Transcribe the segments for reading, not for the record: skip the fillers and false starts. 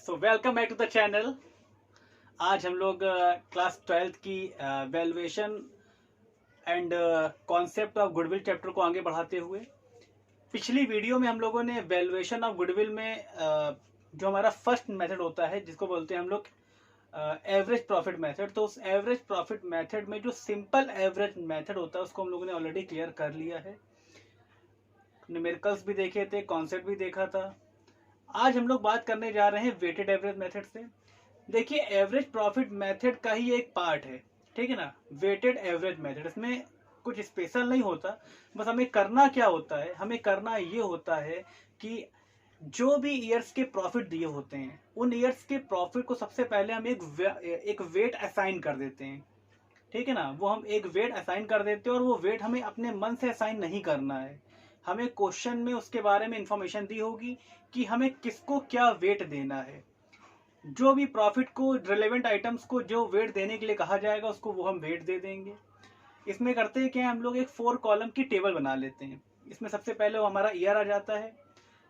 So welcome back to the channel. आज हम लोग क्लास 12th की valuation and concept of goodwill chapter को आगे बढ़ाते हुए पिछली वीडियो में हम लोगों ने वैल्यूएशन ऑफ गुडविल में जो हमारा फर्स्ट मेथड होता है जिसको बोलते हैं हम लोग एवरेज प्रॉफिट मेथड, तो उस एवरेज प्रॉफिट मेथड में जो सिंपल एवरेज मेथड होता है उसको हम लोगों ने ऑलरेडी क्लियर कर लिया है। न्यूमेरिकल्स भी देखे थे, कॉन्सेप्ट भी देखा था। आज हम लोग बात करने जा रहे हैं वेटेड एवरेज मेथड से। देखिए, एवरेज प्रॉफिट मेथड का ही एक पार्ट है, ठीक है ना, वेटेड एवरेज मेथड। इसमें कुछ स्पेशल नहीं होता, बस हमें करना क्या होता है, हमें करना ये होता है कि जो भी ईयर्स के प्रॉफिट दिए होते हैं उन ईयर्स के प्रॉफिट को सबसे पहले हम एक वेट असाइन कर देते हैं, ठीक है ना। वो हम एक वेट असाइन कर देते हैं और वो वेट हमें अपने मन से असाइन नहीं करना है। हमें क्वेश्चन में उसके बारे में इंफॉर्मेशन दी होगी कि हमें किसको क्या वेट देना है। जो भी प्रॉफिट को, रिलेवेंट आइटम्स को जो वेट देने के लिए कहा जाएगा उसको वो हम वेट दे देंगे। इसमें करते हैं क्या, हम लोग एक 4 कॉलम की टेबल बना लेते हैं। इसमें सबसे पहले वो हमारा ईयर आ जाता है,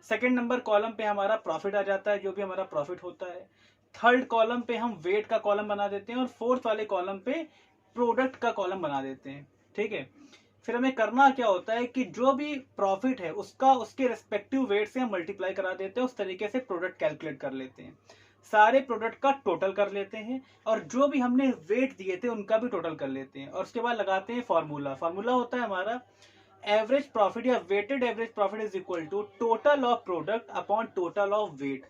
सेकंड नंबर कॉलम पे हमारा प्रॉफिट आ जाता है, जो भी हमारा प्रॉफिट होता है। थर्ड कॉलम पे हम वेट का कॉलम बना देते हैं और फोर्थ वाले कॉलम पे प्रोडक्ट का कॉलम बना देते हैं, ठीक है। फिर हमें करना क्या होता है कि जो भी प्रॉफिट है उसका उसके रिस्पेक्टिव वेट से हम मल्टीप्लाई करा देते हैं, उस तरीके से प्रोडक्ट कैलकुलेट कर लेते हैं। सारे प्रोडक्ट का टोटल कर लेते हैं और जो भी हमने वेट दिए थे उनका भी टोटल कर लेते हैं और उसके बाद लगाते हैं फॉर्मूला। फॉर्मूला होता है हमारा एवरेज प्रॉफिट या weighted average profit is equal to total of product upon total of weight.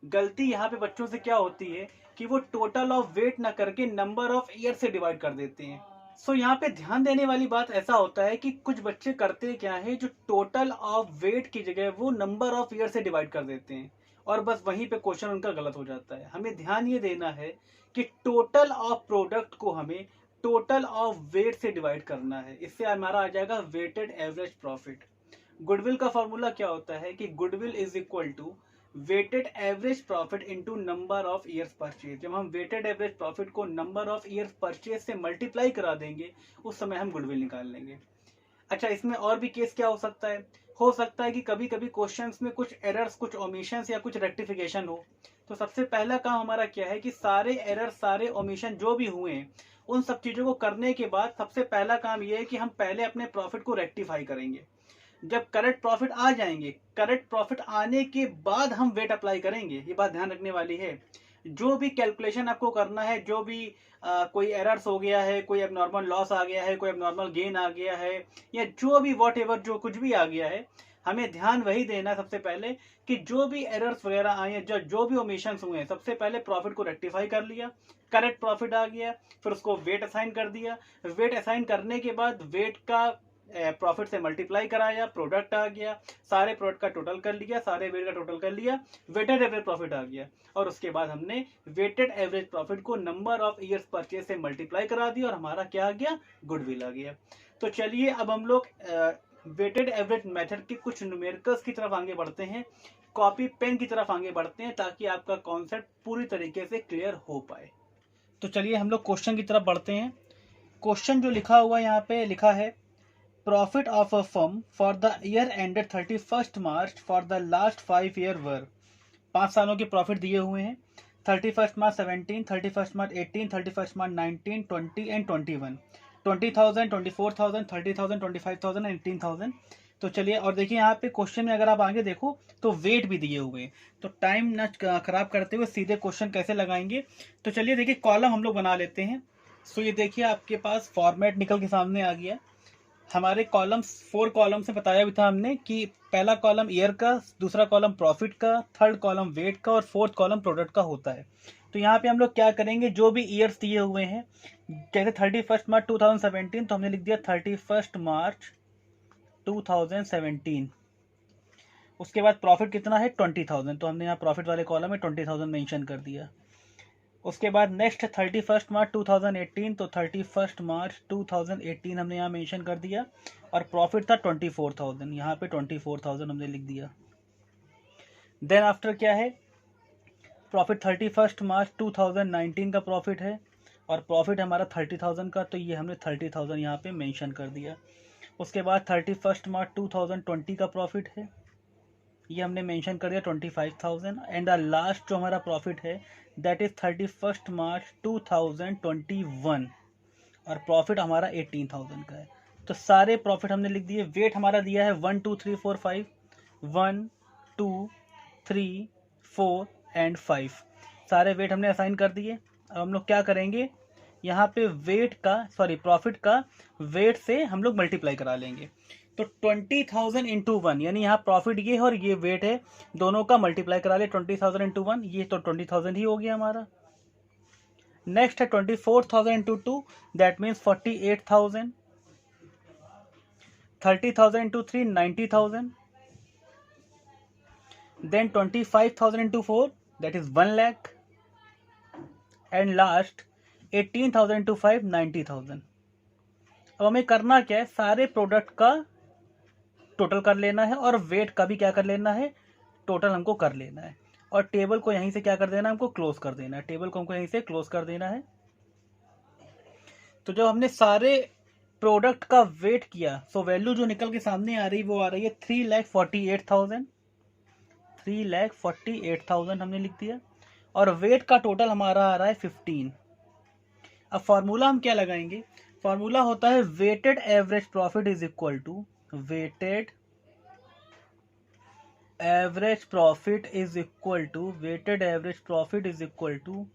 गलती यहाँ पे बच्चों से क्या होती है कि वो टोटल ऑफ वेट ना करके नंबर ऑफ ईयर से डिवाइड कर देते हैं। सो यहाँ पे ध्यान देने वाली बात ऐसा होता है कि कुछ बच्चे करते क्या है, जो टोटल ऑफ वेट की जगह वो नंबर ऑफ ईयर से डिवाइड कर देते हैं और बस वहीं पे क्वेश्चन उनका गलत हो जाता है। हमें ध्यान ये देना है कि टोटल ऑफ प्रोडक्ट को हमें टोटल ऑफ वेट से डिवाइड करना है। इससे हमारा आ जाएगा वेटेड एवरेज प्रॉफिट। गुडविल का फॉर्मूला क्या होता है कि goodwill is equal to weighted average profit into number of years purchase. जब हम वेटेड एवरेज प्रॉफिट को नंबर ऑफ ईयर्स परचेज से मल्टीप्लाई करा देंगे उस समय हम गुडविल निकाल लेंगे। अच्छा, इसमें और भी केस क्या हो सकता है कि कभी कभी क्वेश्चंस में कुछ एरर्स, कुछ ओमिशंस या कुछ रेक्टिफिकेशन हो। तो सबसे पहला काम हमारा क्या है कि सारे एरर, सारे ओमिशन जो भी हुए हैं उन सब चीजों को करने के बाद सबसे पहला काम यह है कि हम पहले अपने प्रॉफिट को रेक्टिफाई करेंगे। जब करेक्ट प्रॉफिट आ जाएंगे, करेक्ट प्रॉफिट आने के बाद हम वेट अप्लाई करेंगे। ये बात ध्यान रखने वाली है। जो भी कैलकुलेशन आपको करना है, जो भी कोई एरर्स हो गया है, कोई एबनॉर्मल लॉस आ गया है, कोई एबनॉर्मल गेन आ गया है, या जो भी वॉट एवर जो कुछ भी आ गया है, हमें ध्यान वही देना है सबसे पहले कि जो भी एरर्स वगैरह आए हैं, जो भी ओमिशंस हुए हैं, सबसे पहले प्रॉफिट को रेक्टिफाई कर लिया, करेक्ट प्रॉफिट आ गया, फिर उसको वेट असाइन कर दिया। वेट असाइन करने के बाद वेट का प्रॉफिट से मल्टीप्लाई कराया, प्रोडक्ट आ गया, सारे प्रोडक्ट का टोटल कर लिया, सारे वेट का टोटल कर लिया, वेटेड एवरेज प्रॉफिट आ गया और उसके बाद हमने वेटेड एवरेज प्रॉफिट को नंबर ऑफ ईयर्स परचेज से मल्टीप्लाई करा दिया और हमारा क्या आ गया, गुडविल आ गया। तो चलिए अब हम लोग वेटेड एवरेज मेथड के कुछ न्यूमेरिकल्स की तरफ आगे बढ़ते हैं, कॉपी पेन की तरफ आगे बढ़ते हैं ताकि आपका कॉन्सेप्ट पूरी तरीके से क्लियर हो पाए। तो चलिए हम लोग क्वेश्चन की तरफ बढ़ते हैं। क्वेश्चन जो लिखा हुआ यहाँ पे लिखा है, profit of a firm for the year ended 31st March for the last 5 year वर। 5 सालों के प्रॉफिट दिए हुए हैं, 31st March 17, 31st March 18, 31st March 19, 20 and 21। 20,000, 24,000, 30,000, 25,000, 18,000। तो चलिए, और देखिए यहाँ पे क्वेश्चन में अगर आप आगे देखो तो वेट भी दिए हुए हैं, तो टाइम ना खराब करते हुए सीधे क्वेश्चन कैसे लगाएंगे। तो चलिए देखिए, कॉलम हम लोग बना लेते हैं। सो ये देखिए आपके पास फॉर्मेट निकल के सामने आ गया। हमारे कॉलम्स 4 कॉलम से बताया भी था हमने कि पहला कॉलम ईयर का, दूसरा कॉलम प्रॉफिट का, थर्ड कॉलम वेट का और फोर्थ कॉलम प्रोडक्ट का होता है। तो यहाँ पे हम लोग क्या करेंगे, जो भी ईयर्स दिए हुए हैं, जैसे 31st मार्च 2017 तो हमने लिख दिया 31st मार्च 2017। उसके बाद प्रॉफिट कितना है 20,000, तो हमने यहाँ प्रॉफिट वाले कॉलम में 20,000 मेंशन कर दिया। उसके बाद नेक्स्ट 31st मार्च 2018, तो 31st मार्च 2018 हमने यहाँ मेंशन कर दिया और प्रॉफिट था 24,000, यहाँ पे 24,000 हमने लिख दिया। देन आफ्टर क्या है, प्रॉफिट 31st मार्च 2019 का प्रॉफिट है और प्रॉफिट हमारा 30,000 का, तो ये हमने 30,000 यहाँ पे मेंशन कर दिया। उसके बाद 31st मार्च 2020 का प्रॉफिट है ये हमने मेंशन कर दिया 25,000 एंड द लास्ट जो हमारा प्रॉफिट है दैट इज 31 मार्च 2021 और प्रॉफिट हमारा 18,000 का है। तो सारे प्रॉफिट हमने लिख दिए। वेट हमारा दिया है 1 2 3 4 5, 1 2 3 4 एंड 5, सारे वेट हमने असाइन कर दिए। अब हम लोग क्या करेंगे, यहाँ पे वेट का प्रॉफिट का वेट से हम लोग मल्टीप्लाई करा लेंगे। तो 20,000 इंटू 1 यानी यहाँ प्रॉफिट ये है और ये वेट है, दोनों का मल्टीप्लाई करा ले 20,000 इंटू 1, ये तो 20,000 ही हो गया हमारा। नेक्स्ट है 24,000 into 2 that means 48,000, 30,000 into 3 90,000, then 25,000 into 4 that is 1 lakh and last 18,000 into 5 90,000। अब हमें करना क्या है, सारे प्रोडक्ट का टोटल कर लेना है और वेट का भी क्या कर लेना है, टोटल हमको कर लेना है। और टेबल को यहीं से क्या कर देना है, हमको क्लोज कर देना है। टेबल को हमको यहीं से क्लोज कर देना है। तो जब हमने सारे प्रोडक्ट का वेट किया सो वैल्यू जो निकल के सामने आ रही वो आ रही है 3,48,000, 3,48,000 हमने लिख दिया और वेट का टोटल हमारा आ रहा है 15। अब फॉर्मूला हम क्या लगाएंगे, फॉर्मूला होता है weighted average profit is equal to weighted average profit is equal to weighted average profit is equal to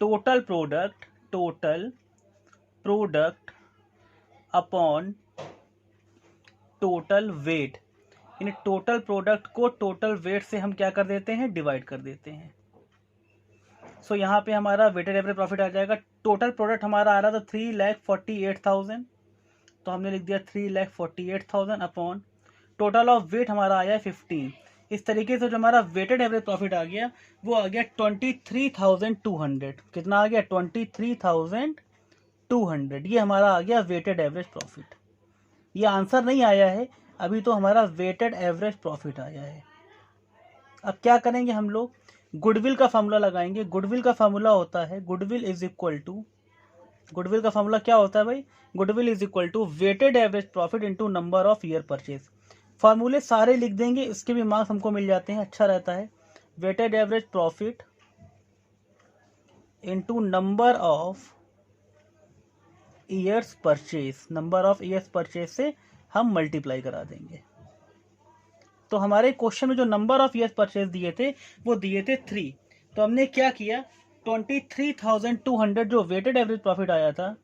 total product upon total weight. यानी टोटल प्रोडक्ट को टोटल वेट से हम क्या कर देते हैं, डिवाइड कर देते हैं। सो यहाँ पे हमारा वेटेड एवरेज प्रॉफिट आ जाएगा। टोटल प्रोडक्ट हमारा आ रहा था 3,48,000, तो हमने लिख दिया 3,48,000 अपॉन टोटल ऑफ वेट हमारा आया 15। इस तरीके से जो हमारा वेटेड एवरेज प्रॉफिट आ गया वो आ गया 23,200। कितना आ गया, 23,200। ये हमारा आ गया वेटेड एवरेज प्रॉफिट। ये आंसर नहीं आया है अभी, तो हमारा वेटेड एवरेज प्रॉफिट आया है। अब क्या करेंगे हम लोग, गुडविल का फॉर्मूला लगाएंगे। गुडविल का फॉर्मूला होता है गुडविल का फॉर्मूला क्या होता है भाई, goodwill is equal to weighted average profit into number of year purchase. फॉर्मूले सारे लिख देंगे, इसके भी मार्क्स हमको मिल जाते हैं, अच्छा रहता है। Weighted average profit into number of years purchase, number of years purchase से हम मल्टीप्लाई करा देंगे। तो हमारे क्वेश्चन में जो नंबर ऑफ ईयर्स परचेज दिए थे वो दिए थे 3। तो हमने क्या किया, 23,200 जो वेटेड एवरेज प्रॉफिट आया था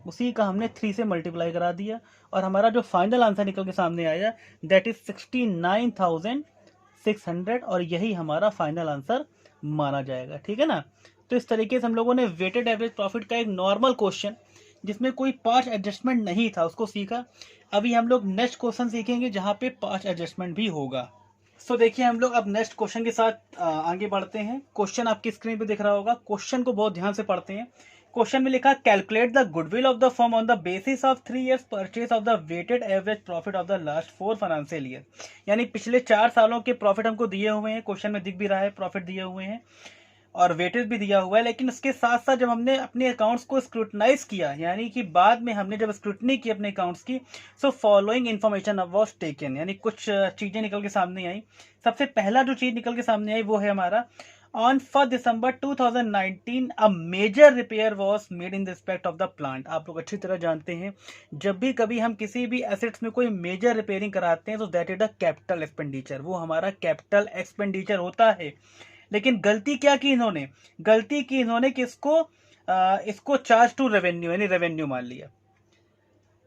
उसी का हमने 3 से मल्टीप्लाई करा दिया और हमारा जो फाइनल आंसर निकल के सामने आया दैट इज 69,600 और यही हमारा फाइनल आंसर माना जाएगा। ठीक है ना। तो इस तरीके से हम लोगों ने वेटेड एवरेज प्रॉफिट का एक नॉर्मल क्वेश्चन जिसमें कोई 5 एडजस्टमेंट नहीं था उसको सीखा। अभी हम लोग नेक्स्ट क्वेश्चन सीखेंगे जहाँ पे 5 एडजस्टमेंट भी होगा। सो देखिए हम लोग अब नेक्स्ट क्वेश्चन के साथ आगे बढ़ते हैं। क्वेश्चन आपकी स्क्रीन पे दिख रहा होगा, क्वेश्चन को बहुत ध्यान से पढ़ते हैं। क्वेश्चन में लिखा calculate the goodwill of the firm on the basis of 3 years purchase of the weighted average profit of the last 4 financial year. यानी पिछले 4 सालों के प्रॉफिट हमको दिए हुए हैं, क्वेश्चन में दिख भी रहा है प्रॉफिट दिए हुए हैं और वेटेज भी दिया हुआ है। लेकिन इसके साथ साथ जब हमने अपने अकाउंट्स को स्क्रूटनाइज किया, यानी कि बाद में हमने जब स्क्रूटनी की अपने अकाउंट्स की, so following information was taken, यानी कुछ चीजें निकल के सामने आई। सबसे पहला जो चीज निकल के सामने आई वो है हमारा on 1 December 2019 a major repair was made in respect of the plant. आप लोग अच्छी तरह जानते हैं जब भी कभी हम किसी भी एसेट्स में कोई मेजर रिपेयरिंग कराते हैं तो that is the capital expenditure, वो हमारा कैपिटल एक्सपेंडिचर होता है। लेकिन गलती क्या की इन्होंने, गलती की इन्होंने कि इसको चार्ज टू रेवेन्यू यानी रेवेन्यू मान लिया।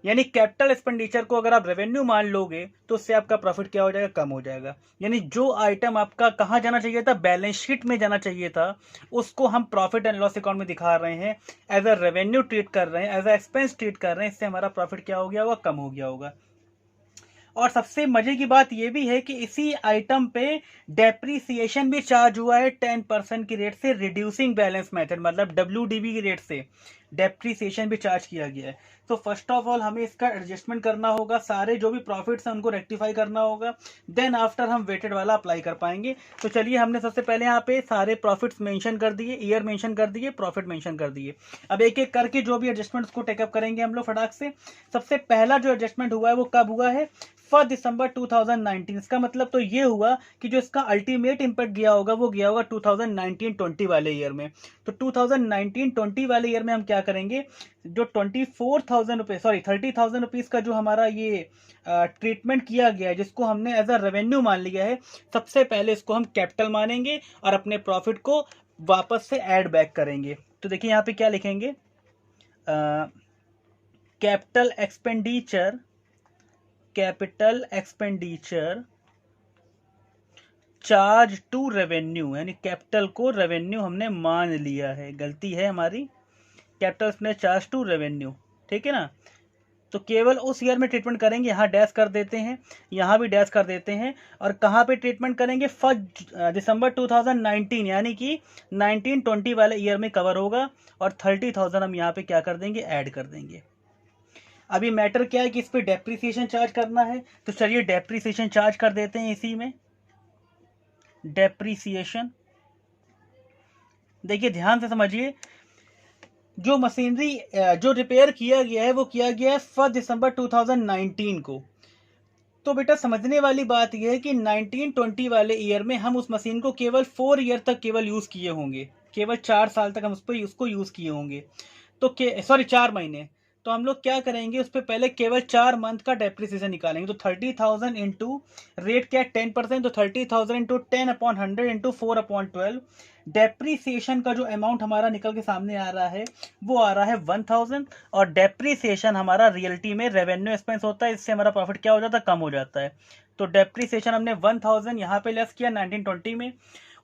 यानी कैपिटल एक्सपेंडिचर को अगर आप रेवेन्यू मान लोगे तो उससे आपका प्रॉफिट क्या हो जाएगा, कम हो जाएगा। यानी जो आइटम आपका कहाँ जाना चाहिए था, बैलेंस शीट में जाना चाहिए था, उसको हम प्रॉफिट एंड लॉस अकाउंट में दिखा रहे हैं, एज अ रेवेन्यू ट्रीट कर रहे हैं, एज अ एक्सपेंस ट्रीट कर रहे हैं। इससे हमारा प्रॉफिट क्या हो गया होगा, कम हो गया होगा। और सबसे मजे की बात यह भी है कि इसी आइटम पे डेप्रीसिएशन भी चार्ज हुआ है 10% की रेट से, रिड्यूसिंग बैलेंस मेथड मतलब WDB की रेट से डेप्रीसिएशन भी चार्ज किया गया है। तो फर्स्ट ऑफ ऑल हमें इसका एडजस्टमेंट करना होगा, सारे जो भी प्रॉफिट्स हैं उनको रेक्टिफाई करना होगा, देन आफ्टर हम वेटेड वाला अप्लाई कर पाएंगे। तो चलिए हमने सबसे पहले यहाँ पे सारे प्रॉफिट्स मेंशन कर दिए, ईयर मेंशन कर दिए, प्रॉफिट मेंशन कर दिए। अब एक एक करके जो भी एडजस्टमेंट को टेकअप करेंगे हम लोग फटाक से। सबसे पहला जो एडजस्टमेंट हुआ है वो कब हुआ है, फॉर दिसंबर 2019। इसका मतलब तो ये हुआ कि जो इसका अल्टीमेट इम्पैक्ट गया होगा वो गया होगा 2019-20 वाले ईयर में। तो 2019-20 वाले ईयर में हम क्या करेंगे, जो 24,000 रुपये, सॉरी 30,000 रुपीज़ का जो हमारा ये ट्रीटमेंट किया गया है, जिसको हमने एज अ रेवेन्यू मान लिया है, सबसे पहले इसको हम कैपिटल मानेंगे और अपने प्रॉफिट को वापस से ऐड बैक करेंगे। तो देखिए यहाँ पे क्या लिखेंगे, capital expenditure charge to revenue, यानी कैपिटल को रेवेन्यू हमने मान लिया है, गलती है हमारी, कैपिटल में चार्ज टू रेवेन्यू, ठीक है ना। तो केवल उस ईयर में ट्रीटमेंट करेंगे, यहाँ डैश कर देते हैं, यहाँ भी डैश कर देते हैं, और कहाँ पे ट्रीटमेंट करेंगे, फर्स्ट दिसंबर 2019, यानी कि 19-20 वाले ईयर में कवर होगा, और 30,000 हम यहाँ पे क्या कर देंगे, ऐड कर देंगे। अभी मैटर क्या है कि इस पे डेप्रिसिएशन चार्ज करना है, तो चलिए डेप्रिसिएशन चार्ज कर देते हैं इसी में। डेप्रिसिएशन, देखिए ध्यान से समझिए, जो मशीनरी जो रिपेयर किया गया है वो किया गया है 1 दिसंबर 2019 को। तो बेटा समझने वाली बात यह है कि 19-20 वाले ईयर में हम उस मशीन को केवल 4 ईयर तक केवल यूज़ किए होंगे, केवल 4 साल तक हम उसको यूज़ किए होंगे। तो सॉरी 4 महीने। तो हम लोग क्या करेंगे, उस पर पहले केवल 4 मंथ का डेप्रिसिएशन निकालेंगे। तो 30,000 इंटू रेट क्या है 10%, तो 30,000 इंटू 10/100 इंटू 4/12। डेप्रिसिएशन का जो अमाउंट हमारा निकल के सामने आ रहा है वो आ रहा है 1,000, और डेप्रिसिएशन हमारा रियलिटी में रेवेन्यू एक्सपेंस होता है, इससे हमारा प्रॉफिट क्या हो जाता है, कम हो जाता है। तो डेप्रिसिएशन हमने 1,000 यहाँ पे लेस किया 19-20 में।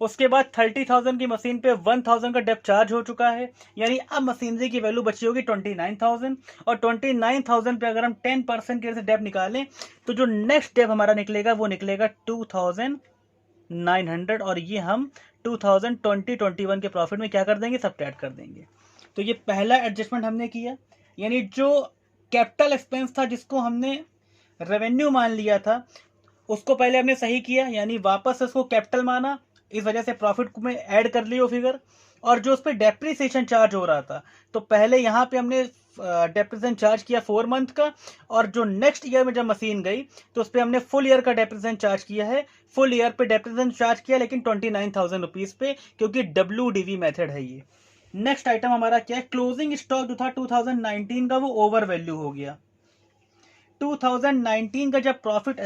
उसके बाद 30,000 की मशीन पे 1,000 का डेप चार्ज हो चुका है, यानी अब मशीनरी की वैल्यू बची होगी 29,000, और 29,000 पे अगर हम 10% के डेप निकालें तो जो नेक्स्ट डेप हमारा निकलेगा वो निकलेगा 2,900, और ये हम 2020-21 के प्रॉफिट में क्या कर देंगे, सब्ट्रैक्ट कर देंगे। तो ये पहला एडजस्टमेंट हमने किया, यानी जो कैपिटल एक्सपेंस था जिसको हमने रेवेन्यू मान लिया था उसको पहले हमने सही किया, यानी वापस से उसको कैपिटल माना, इस वजह से प्रॉफिट में ऐड कर लियो फिगर। और जो उस पर डेप्रिसिएशन चार्ज हो रहा था, तो पहले यहाँ पे हमने डेप्रिसिएशन चार्ज किया 4 मंथ का, और जो नेक्स्ट ईयर में जब मशीन गई तो उस पर हमने फुल ईयर का डेप्रिसिएशन चार्ज किया है। फुल ईयर पे डेप्रिसिएशन चार्ज किया, लेकिन 29,000 रुपीज़ पे, क्योंकि WDV मेथड है ये। नेक्स्ट आइटम हमारा क्या है, क्लोजिंग स्टॉक जो था 2019 का वो ओवर वैल्यू हो गया। 2019 का जब प्रॉफिट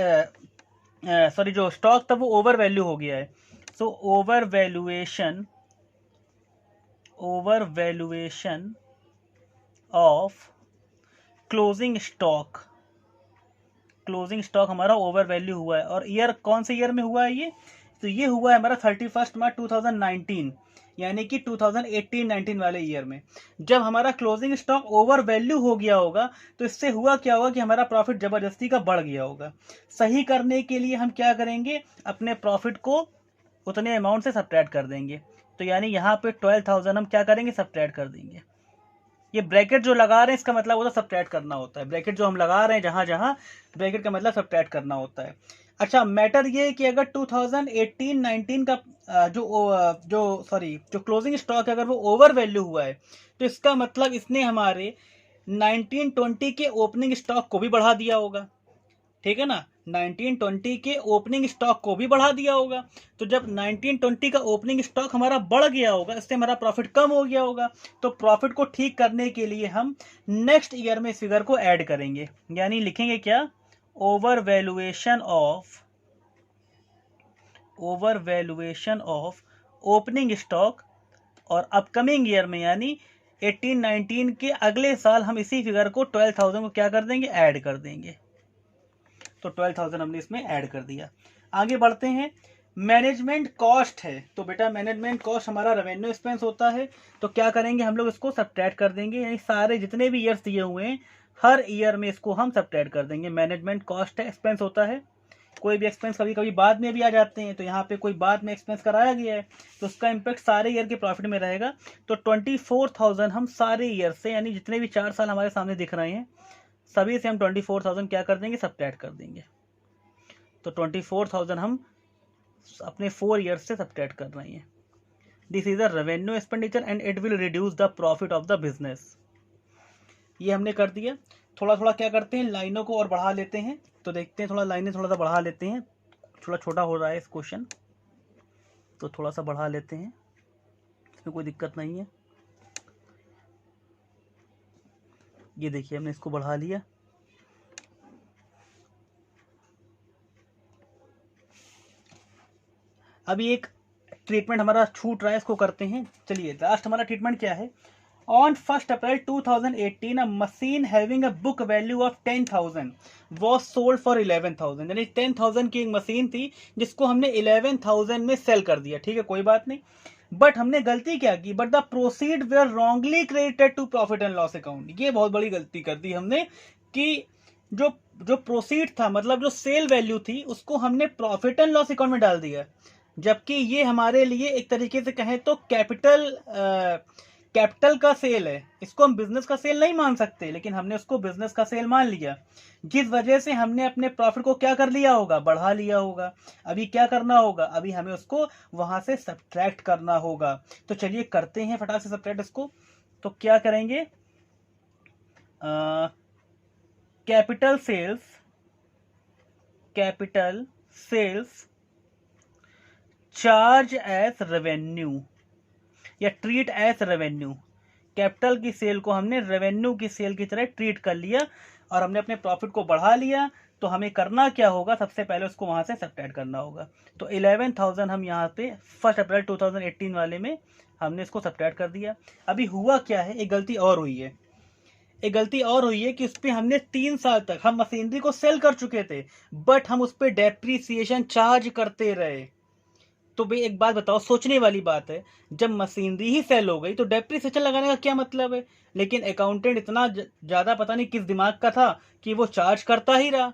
सॉरी जो स्टॉक था वो ओवर वैल्यू हो गया है। So over valuation of closing stock हमारा ओवर वैल्यू हुआ है। और ईयर कौन से ईयर में हुआ है ये, तो ये हुआ है हमारा 31 मार्च 2019, यानी कि 2018-19 वाले ईयर में। जब हमारा क्लोजिंग स्टॉक ओवर वैल्यू हो गया होगा तो इससे हुआ क्या होगा कि हमारा प्रॉफिट ज़बरदस्ती का बढ़ गया होगा। सही करने के लिए हम क्या करेंगे, अपने प्रॉफिट को उतने अमाउंट से सब्ट्रैक्ट कर देंगे। तो यानी यहाँ पे 12,000 हम क्या करेंगे, सब्ट्रैक्ट कर देंगे। ये ब्रैकेट जो लगा रहे हैं इसका मतलब होता है सब्ट्रैक्ट करना होता है। ब्रैकेट जो हम लगा रहे हैं जहाँ जहाँ, ब्रैकेट का मतलब सब्ट्रैक्ट करना होता है। अच्छा, मैटर ये है कि अगर 2018-19 का जो क्लोजिंग स्टॉक है अगर वो ओवर वैल्यू हुआ है तो इसका मतलब इसने हमारे 19-20 के ओपनिंग स्टॉक को भी बढ़ा दिया होगा, ठीक है ना। 19-20 के ओपनिंग स्टॉक को भी बढ़ा दिया होगा। तो जब 19-20 का ओपनिंग स्टॉक हमारा बढ़ गया होगा, इससे हमारा प्रॉफिट कम हो गया होगा। तो प्रॉफिट को ठीक करने के लिए हम नेक्स्ट ईयर में इस फिगर को ऐड करेंगे, यानी लिखेंगे क्या, over valuation of opening stock, और अपकमिंग ईयर में यानी 18-19 के अगले साल हम इसी फिगर को 12,000 को क्या कर देंगे, ऐड कर देंगे। तो 12,000 हमने इसमें ऐड कर दिया। आगे बढ़ते हैं, मैनेजमेंट कॉस्ट है। तो बेटा मैनेजमेंट कॉस्ट हमारा रेवेन्यू एक्सपेंस होता है, तो क्या करेंगे हम लोग इसको सब्ट्रैक्ट कर देंगे, यानी सारे जितने भी ईयर्स दिए हुए हैं हर ईयर में इसको हम सब्ट्रैक्ट कर देंगे। मैनेजमेंट कॉस्ट है, एक्सपेंस होता है। कोई भी एक्सपेंस कभी कभी बाद में भी आ जाते हैं, तो यहाँ पे कोई बाद में एक्सपेंस कराया गया है तो उसका इम्पैक्ट सारे ईयर के प्रॉफिट में रहेगा। तो 24,000 हम सारे ईयर से, यानी जितने भी 4 साल हमारे सामने दिख रहे हैं सभी से हम 24,000 क्या कर देंगे, सब्ट्रैक्ट कर देंगे। तो 24,000 हम अपने 4 ईयर्स से सब्ट्रैक्ट कर रहे हैं। This is a revenue expenditure and it will reduce the profit of the business. ये हमने कर दिया। थोड़ा थोड़ा क्या करते हैं, लाइनों को और बढ़ा लेते हैं। तो देखते हैं, थोड़ा लाइनें थोड़ा सा बढ़ा लेते हैं, थोड़ा छोटा हो रहा है इस क्वेश्चन, तो थोड़ा सा बढ़ा लेते हैं, इसमें कोई दिक्कत नहीं है। ये देखिए हमने इसको बढ़ा लिया। अभी एक ट्रीटमेंट हमारा छूट रहा है, इसको करते हैं। चलिए लास्ट हमारा ट्रीटमेंट क्या है। On 1 April 2018 a machine having a book value of 10,000 was sold for 11,000। यानी 10,000 की एक मशीन थी जिसको हमने 11,000 में सेल कर दिया, ठीक है, कोई बात नहीं। बट हमने गलती क्या की, but the proceed were wrongly credited to profit and loss account. ये बहुत बड़ी गलती कर दी हमने कि जो जो प्रोसीड था, मतलब जो सेल वैल्यू थी, उसको हमने प्रॉफिट एंड लॉस अकाउंट में डाल दिया, जबकि ये हमारे लिए एक तरीके से कहें तो कैपिटल का सेल है। इसको हम बिजनेस का सेल नहीं मान सकते, लेकिन हमने उसको बिजनेस का सेल मान लिया, जिस वजह से हमने अपने प्रॉफिट को क्या कर लिया होगा, बढ़ा लिया होगा। अभी क्या करना होगा, अभी हमें उसको वहां से सब्ट्रैक्ट करना होगा। तो चलिए करते हैं फटाक से सब्ट्रैक्ट इसको। तो क्या करेंगे, capital sales charge as revenue या ट्रीट एज रेवेन्यू। कैपिटल की सेल को हमने रेवेन्यू की सेल की तरह ट्रीट कर लिया और हमने अपने प्रॉफिट को बढ़ा लिया। तो हमें करना क्या होगा, सबसे पहले उसको वहां से सब्ट्रैक्ट करना होगा। तो 11,000 हम यहाँ पे 1 अप्रैल 2018 वाले में हमने इसको सब्ट्रैक्ट कर दिया। अभी हुआ क्या है, एक गलती और हुई है। एक गलती और हुई है कि उस पर हमने 3 साल तक हम मशीनरी को सेल कर चुके थे, बट हम उस पर डेप्रीसिएशन चार्ज करते रहे। तो भाई एक बात बताओ, सोचने वाली बात है, जब मशीनरी ही सेल हो गई तो डेप्रीसिएशन लगाने का क्या मतलब है। लेकिन अकाउंटेंट इतना ज्यादा पता नहीं किस दिमाग का था कि वो चार्ज करता ही रहा।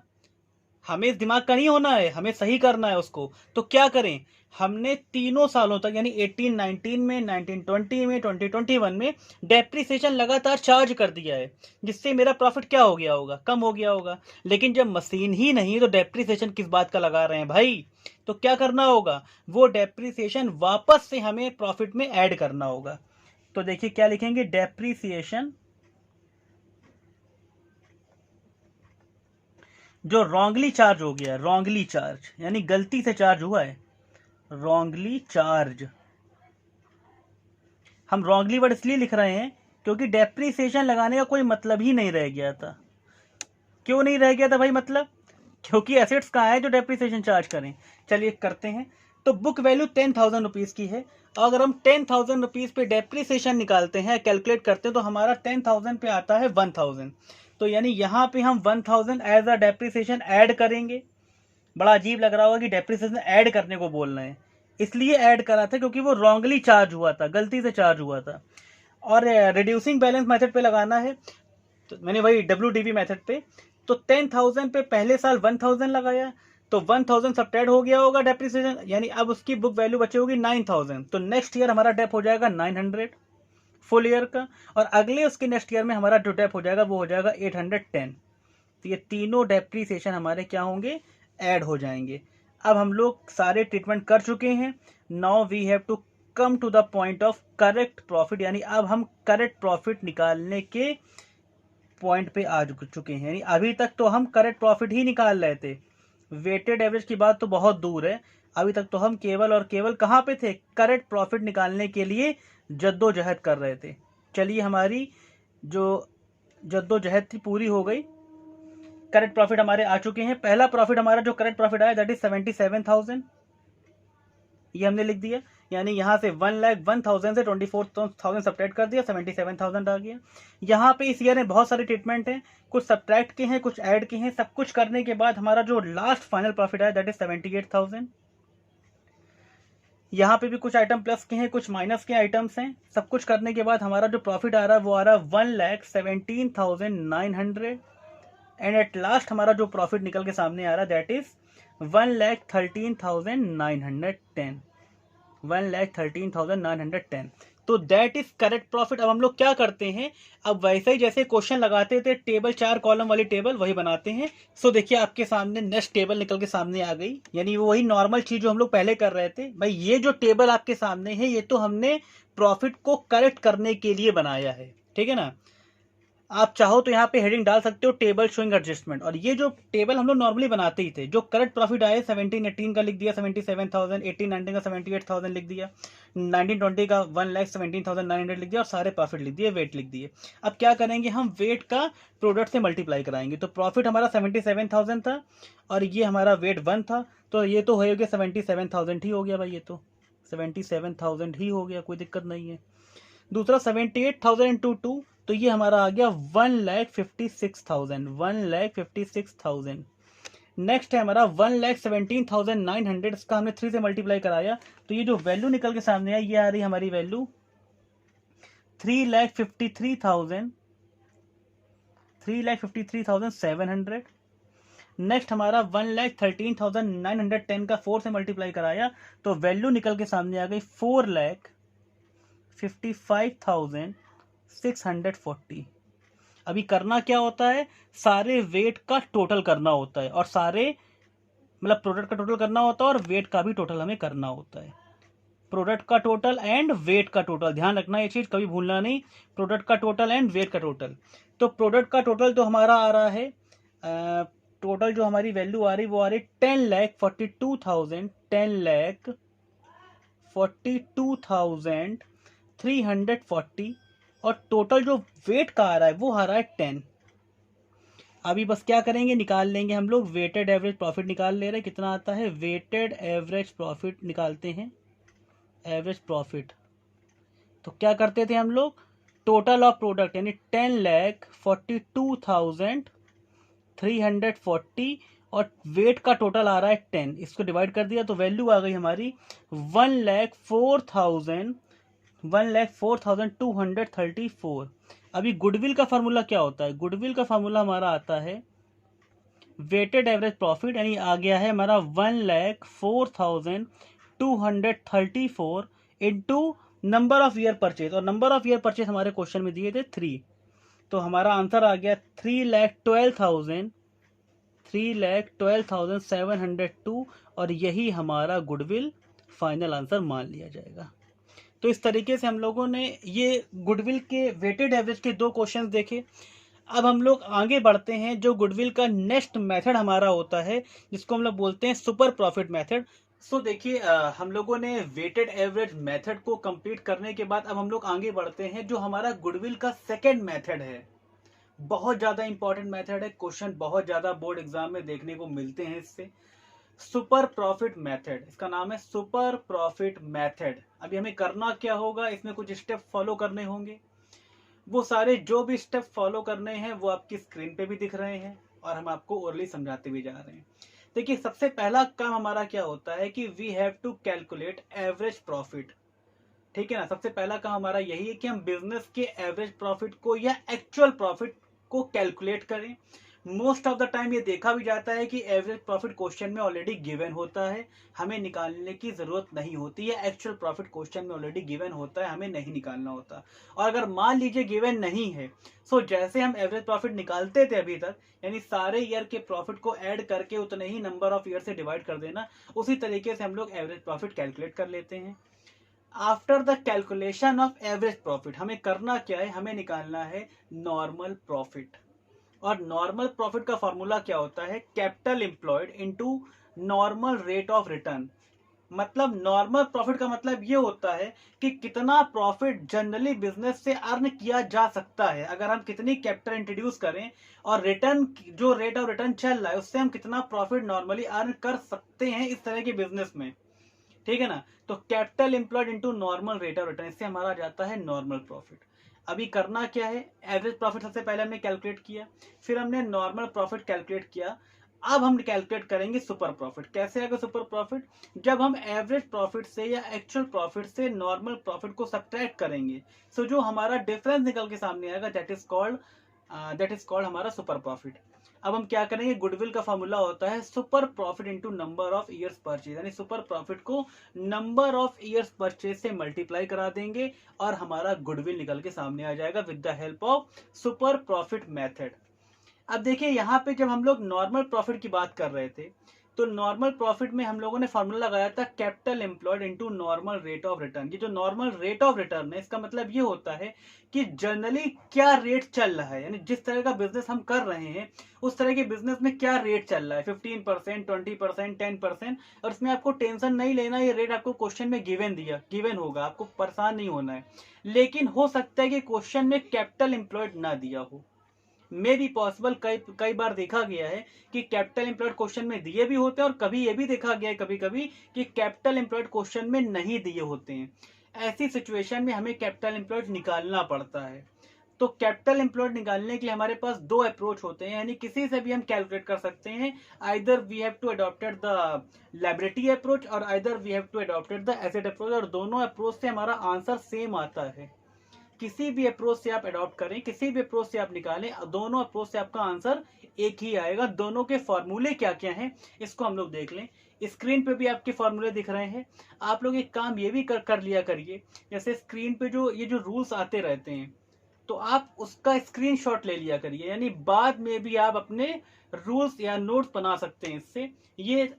हमें इस दिमाग का नहीं होना है, हमें सही करना है उसको। तो क्या करें, हमने तीनों सालों तक यानी 18-19 में, 19-20 में, 20-21 में डेप्रीसिएशन लगातार चार्ज कर दिया है, जिससे मेरा प्रॉफिट क्या हो गया होगा, कम हो गया होगा। लेकिन जब मशीन ही नहीं तो डेप्रीसिएशन किस बात का लगा रहे हैं भाई। तो क्या करना होगा, वो डेप्रीसिएशन वापस से हमें प्रॉफिट में ऐड करना होगा। तो देखिए क्या लिखेंगे, डेप्रीसिएशन जो रॉन्गली चार्ज हो गया, रॉन्गली चार्ज यानी गलती से चार्ज हुआ है, रॉन्गली चार्ज। हम रॉन्गली वर्ड इसलिए लिख रहे हैं क्योंकि डेप्रीसिएशन लगाने का कोई मतलब ही नहीं रह गया था। क्यों नहीं रह गया था भाई, मतलब क्योंकि एसेट्स कहाँ है जो डेप्रीसिएशन चार्ज करें। चलिए करते हैं। तो बुक वैल्यू 10,000 रुपीज की है। अगर हम 10,000 रुपीज पे डेप्रीसिएशन निकालते हैं, कैलकुलेट करते हैं, तो हमारा 10,000 पे आता है 1,000। तो यानी यहाँ पे हम 1,000 एज अ डेप्रीसिएशन ऐड करेंगे। बड़ा अजीब लग रहा होगा कि डेप्रीसिएशन ऐड करने को बोल रहे हैं, इसलिए ऐड करा था क्योंकि वो रॉन्गली चार्ज हुआ था, गलती से चार्ज हुआ था। और रिड्यूसिंग बैलेंस मेथड पे लगाना है, तो मैंने वही WDB मेथड पे। तो 10,000 पे पहले साल 1,000 लगाया, तो 1,000 सब्ट्रैक्ट हो गया होगा डेप्रीसिएशन, यानी अब उसकी बुक वैल्यू बची होगी 9,000। तो नेक्स्ट ईयर हमारा डेप हो जाएगा 900 फुल ईयर का, और अगले उसके नेक्स्ट ईयर में हमारा जो डेप हो जाएगा वो हो जाएगा 810। तो ये तीनों डेप्रीसिएशन हमारे क्या होंगे, ऐड हो जाएंगे। अब हम लोग सारे ट्रीटमेंट कर चुके हैं। Now we have to come to the point of correct profit, यानी अब हम करेक्ट प्रॉफिट निकालने के पॉइंट पे आ चुके हैं। यानी अभी तक तो हम करेक्ट प्रॉफिट ही निकाल रहे थे, वेटेड एवरेज की बात तो बहुत दूर है। अभी तक तो हम केवल और केवल कहाँ पे थे, करेक्ट प्रॉफिट निकालने के लिए जद्दोजहद कर रहे थे। चलिए हमारी जो जद्दोजहद थी पूरी हो गई, करेक्ट प्रॉफिट हमारे आ चुके हैं। पहला प्रॉफिट हमारा जो करेक्ट प्रॉफिट आया दैट इज 77,000, ये हमने लिख दिया। यानी यहाँ से 1,01,000 से 24,000 सब्ट्रैक्ट कर दिया, 77,000 आ गया। यहाँ पे इस ईयर में बहुत सारे ट्रीटमेंट हैं, कुछ सब्ट्रैक्ट के हैं, कुछ ऐड के हैं। सब कुछ करने के बाद हमारा जो लास्ट फाइनल प्रॉफिट आया दैट इज 78,000। यहाँ पे भी कुछ आइटम प्लस के हैं, कुछ माइनस के आइटम्स हैं। सब कुछ करने के बाद हमारा जो प्रॉफिट आ रहा है वो आ रहा है 1,17,900। एंड एट लास्ट हमारा जो प्रॉफिट निकल के सामने आ रहा है दैट इज 1,13,910, 1,13,910। तो दैट इज करेक्ट प्रॉफिट। अब हम लोग क्या करते हैं, अब वैसे ही जैसे क्वेश्चन लगाते थे टेबल 4 कॉलम वाली टेबल, वही बनाते हैं। सो देखिए आपके सामने नेक्स्ट टेबल निकल के सामने आ गई, यानी वो वही नॉर्मल चीज जो हम लोग पहले कर रहे थे। भाई ये जो टेबल आपके सामने है ये तो हमने प्रॉफिट को करेक्ट करने के लिए बनाया है, ठीक है ना। आप चाहो तो यहाँ पे हेडिंग डाल सकते हो टेबल शोइंग एडजस्टमेंट। और ये जो टेबल हम लोग नॉर्मली बनाते ही थे, जो करंट प्रॉफिट आए 17-18 का लिख दिया 77,000, 18-19 का 78,000 लिख दिया, 19-20 का 1,17,900 लिख दिया और सारे प्रॉफिट लिख दिए, वेट लिख दिए। अब क्या करेंगे, हम वेट का प्रोडक्ट से मल्टीप्लाई कराएंगे। तो प्रॉफिट हमारा 77,000 था और ये हमारा वेट 1 था, तो ये तो हो गया 77,000 ही हो गया भाई, ये तो 77,000 ही हो गया, कोई दिक्कत नहीं है। दूसरा 78,000 इंटू 2, तो ये हमारा आ गया 1,56,000, 1,56,000। नेक्स्ट है हमारा 1,17,900, इसका हमने 3 से मल्टीप्लाई कराया, तो ये जो वैल्यू निकल के सामने आई, ये आ रही हमारी वैल्यू 3,53,000, 3,53,700। नेक्स्ट हमारा 1,13,910 का 4 से मल्टीप्लाई कराया, तो वैल्यू निकल के सामने आ गई 4,55,640। अभी करना क्या होता है, सारे वेट का टोटल करना होता है, और सारे मतलब प्रोडक्ट का टोटल करना होता है और वेट का भी टोटल हमें करना होता है। प्रोडक्ट का टोटल एंड वेट का टोटल, ध्यान रखना ये चीज कभी भूलना नहीं, प्रोडक्ट का टोटल एंड वेट का टोटल। तो प्रोडक्ट का टोटल तो हमारा आ रहा है, टोटल जो हमारी वैल्यू आ रही वो आ रही 10,42,000, 10,42,340, और टोटल जो वेट का आ रहा है वो आ रहा है 10। अभी बस क्या करेंगे, निकाल लेंगे हम लोग वेटेड एवरेज प्रॉफिट, निकाल ले रहे हैं कितना आता है, वेटेड एवरेज प्रॉफिट निकालते हैं, एवरेज प्रॉफिट। तो क्या करते थे हम लोग, टोटल ऑफ प्रोडक्ट यानी 10,42,340 और वेट का टोटल आ रहा है 10, इसको डिवाइड कर दिया तो वैल्यू आ गई हमारी 1,04,234। अभी गुडविल का फार्मूला क्या होता है, गुडविल का फार्मूला हमारा आता है वेटेड एवरेज प्रॉफिट, यानी आ गया है हमारा 1,04,234 into number of year purchase, और नंबर ऑफ ईयर परचेज हमारे क्वेश्चन में दिए थे 3, तो हमारा आंसर आ गया 3,12,702, और यही हमारा गुडविल फाइनल आंसर मान लिया जाएगा। तो इस तरीके से हम लोगों ने ये गुडविल के वेटेड एवरेज के 2 क्वेश्चन देखे। अब हम लोग आगे बढ़ते हैं, जो गुडविल का नेक्स्ट मेथड हमारा होता है जिसको हम लोग बोलते हैं सुपर प्रॉफिट मेथड। सो देखिए, हम लोगों ने वेटेड एवरेज मेथड को कंप्लीट करने के बाद अब हम लोग आगे बढ़ते हैं, जो हमारा गुडविल का सेकंड मेथड है। बहुत ज्यादा इंपॉर्टेंट मेथड है, क्वेश्चन बहुत ज्यादा बोर्ड एग्जाम में देखने को मिलते हैं इससे। सुपर प्रॉफिट मेथड, इसका नाम है सुपर प्रॉफिट मेथड। अभी हमें करना क्या होगा, इसमें कुछ स्टेप फॉलो करने होंगे। वो सारे जो भी स्टेप फॉलो करने हैं वो आपकी स्क्रीन पे भी दिख रहे हैं और हम आपको ओरली समझाते भी जा रहे हैं। देखिए, सबसे पहला काम हमारा क्या होता है कि we have to calculate average profit. ठीक है ना, सबसे पहला काम हमारा यही है कि हम बिजनेस के एवरेज प्रॉफिट को या एक्चुअल प्रॉफिट को कैलकुलेट करें। मोस्ट ऑफ द टाइम ये देखा भी जाता है कि एवरेज प्रॉफिट क्वेश्चन में ऑलरेडी गिवन होता है, हमें निकालने की जरूरत नहीं होती है। एक्चुअल प्रॉफिट क्वेश्चन में ऑलरेडी गिवन होता है, हमें नहीं निकालना होता। और अगर मान लीजिए गिवन नहीं है, सो जैसे हम एवरेज प्रॉफिट निकालते थे अभी तक, यानी सारे ईयर के प्रॉफिट को ऐड करके उतने ही नंबर ऑफ ईयर से डिवाइड कर देना, उसी तरीके से हम लोग एवरेज प्रॉफिट कैलकुलेट कर लेते हैं। After the calculation of average profit हमें करना क्या है, हमें निकालना है नॉर्मल प्रॉफिट। और नॉर्मल प्रॉफिट का फॉर्मूला क्या होता है, capital employed into normal rate of return. मतलब नॉर्मल प्रॉफिट का मतलब ये होता है कि कितना प्रॉफिट जनरली बिजनेस से अर्न किया जा सकता है, अगर हम कितनी कैपिटल इंट्रोड्यूस करें और रिटर्न जो रेट ऑफ रिटर्न चल रहा है उससे हम कितना प्रॉफिट नॉर्मली अर्न कर सकते हैं इस तरह के बिजनेस में। ठीक है ना, तो capital employed into normal rate of return, इससे हमारा जाता है नॉर्मल प्रॉफिट। अभी करना क्या है, एवरेज प्रॉफिट सबसे पहले हमने कैलकुलेट किया, फिर हमने नॉर्मल प्रॉफिट कैलकुलेट किया। अब हम कैलकुलेट करेंगे सुपर प्रॉफिट। कैसे आएगा सुपर प्रॉफिट, जब हम एवरेज प्रॉफिट से या एक्चुअल प्रॉफिट से नॉर्मल प्रॉफिट को सब्ट्रैक्ट करेंगे, सो जो हमारा डिफरेंस निकल के सामने आएगा दैट इज कॉल्ड हमारा सुपर प्रॉफिट। अब हम क्या करेंगे, गुडविल का फॉर्मूला होता है super profit into number of years purchase, यानी सुपर प्रॉफिट को नंबर ऑफ ईयर्स परचेज से मल्टीप्लाई करा देंगे और हमारा गुडविल निकल के सामने आ जाएगा with the help of super profit method. अब देखिए, यहाँ पे जब हम लोग नॉर्मल प्रॉफिट की बात कर रहे थे, तो नॉर्मल प्रॉफिट में हम लोगों ने फॉर्मूला लगाया था capital employed into normal rate of return. ये जो नॉर्मल रेट ऑफ रिटर्न है इसका मतलब ये होता है कि जनरली क्या रेट चल रहा है, यानी जिस तरह का बिजनेस हम कर रहे हैं उस तरह के बिजनेस में क्या रेट चल रहा है, 15%, 20%, 10%। और इसमें आपको टेंशन नहीं लेना, ये रेट आपको क्वेश्चन में गिवन होगा, आपको परेशान नहीं होना है। लेकिन हो सकता है कि क्वेश्चन में कैपिटल एम्प्लॉयड ना दिया हो, मे भी पॉसिबल। कई बार देखा गया है कि कैपिटल एम्प्लॉयड क्वेश्चन में दिए भी होते हैं, और कभी ये भी देखा गया है कभी कभी कि कैपिटल एम्प्लॉयड क्वेश्चन में नहीं दिए होते हैं। ऐसी सिचुएशन में हमें कैपिटल एम्प्लॉयड निकालना पड़ता है। तो कैपिटल एम्प्लॉयड निकालने के लिए हमारे पास दो अप्रोच होते हैं, यानी किसी से भी हम कैलकुलेट कर सकते हैं। Either we have to adopted the liability approach और either we have to adopted the asset approach, और दोनों अप्रोच से हमारा आंसर सेम आता है। किसी भी अप्रोच से आप अडॉप्ट करें, किसी भी अप्रोच से आप निकालें, दोनों अप्रोच से आपका आंसर एक ही आएगा। दोनों के फॉर्मूले क्या क्या हैं इसको हम लोग देख लें। स्क्रीन पे भी आपके फॉर्मूले दिख रहे हैं। आप लोग एक काम ये भी कर लिया करिए, जैसे स्क्रीन पे ये जो रूल्स आते रहते हैं तो आप उसका स्क्रीनशॉट ले लिया करिए, यानी बाद में भी आप अपने रूल्स या नोट्स बना सकते हैं। इससे ये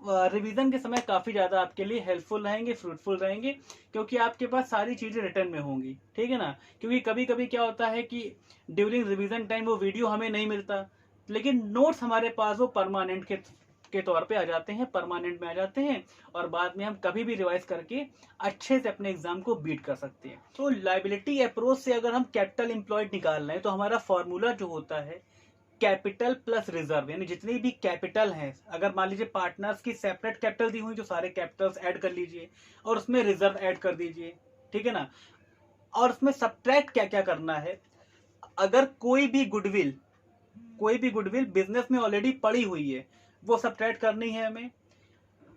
रिवीजन के समय काफ़ी ज़्यादा आपके लिए हेल्पफुल रहेंगे, फ्रूटफुल रहेंगे, क्योंकि आपके पास सारी चीज़ें रिटर्न में होंगी, ठीक है ना। क्योंकि कभी कभी क्या होता है कि ड्यूरिंग रिवीजन टाइम वो वीडियो हमें नहीं मिलता, लेकिन नोट्स हमारे पास वो परमानेंट के तौर पे आ जाते हैं, परमानेंट में आ जाते हैं, और बाद में हम कभी भी रिवाइज करके अच्छे से अपने एग्जाम को बीट कर सकते हैं। तो लायबिलिटी अप्रोच से अगर हम कैपिटल एम्प्लॉयड निकाल रहे हैं तो हमारा फॉर्मूला जो होता है कैपिटल प्लस रिजर्व, यानी जितनी भी कैपिटल है, अगर मान लीजिए पार्टनर्स की सेपरेट कैपिटल दी हुई तो सारे कैपिटल्स ऐड कर लीजिए और उसमें रिजर्व ऐड कर दीजिए, ठीक है ना। और उसमें सब्ट्रैक्ट क्या क्या करना है, अगर कोई भी गुडविल बिजनेस में ऑलरेडी पड़ी हुई है वो सब्ट्रैक्ट करनी है हमें।